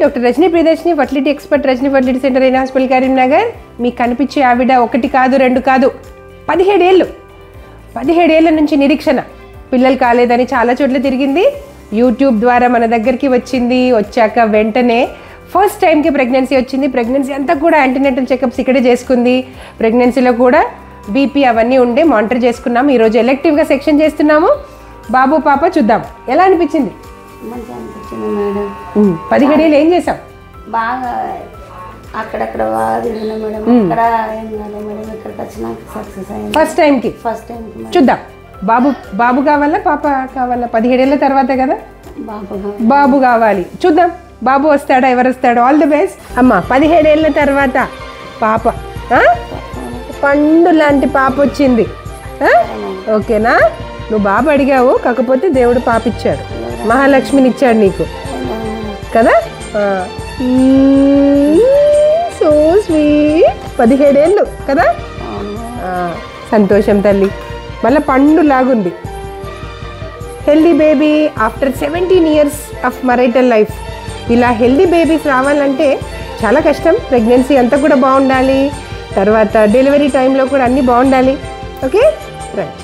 Doctor Rajani Priyadarshini fertility expert Rajani fertility centre అయిన hospital Karimnagar. మీకు కనిపించే ఆవిడ 1 కాదు 2 కాదు 17 ఏళ్ళ నుంచి నిరీక్షణ, పిల్లలు కాలేదని చాలా చోట్ల తిరిగింది. యూట్యూబ్ ద్వారా మన దగ్గరికి వచ్చింది. వచ్చాక వెంటనే ఫస్ట్ టైంకి ప్రెగ్నెన్సీ వచ్చింది. ప్రెగ్నెన్సీ అంతా కూడా యాంటీనేటల్ చెకప్స్ ఇక్కడే చేసుకుంది. ప్రెగ్నెన్సీలో కూడా బీపీ అవన్నీ ఉండే మానిటర్ చేసుకున్నాము. ఈరోజు ఎలెక్టివ్గా సెక్షన్ చేస్తున్నాము. బాబు పాప చూద్దాం ఎలా అనిపించింది. మంచిగా అనిపించింది మేడం. 17 ఏళ్ళు ఏం చేసాం? బాగా అక్కడక్కడ బాగా తిరిగినా మేడం. ఇక్కడ ఏం కాదు మేడం. ఇక్కడికి వచ్చినాక సక్సెస్ అయింది ఫస్ట్ టైంకి. చూద్దాం. బాబు కావాలా పాప కావాలా? 17 ఏళ్ళ తర్వాత కదా బాబు కావాలి. చూద్దాం బాబు వస్తాడా ఎవరు వస్తాడో. ఆల్ ది బెస్ట్ అమ్మా. 17 ఏళ్ళ తర్వాత పాప, పండు లాంటి పాప వచ్చింది. ఓకేనా? నువ్వు బాబు అడిగావు, కాకపోతే దేవుడు పాప ఇచ్చాడు, మహాలక్ష్మిని ఇచ్చాడు నీకు కదా. So sweet. 17 ఏళ్ళు కదా. సంతోషం తల్లి. మళ్ళీ పండు లాగుంది. Healthy baby after 17 years of marital life. ఇలా హెల్దీ బేబీస్ రావాలంటే చాలా కష్టం. ప్రెగ్నెన్సీ అంతా కూడా బాగుండాలి, తర్వాత డెలివరీ టైంలో కూడా అన్నీ బాగుండాలి. Okay right.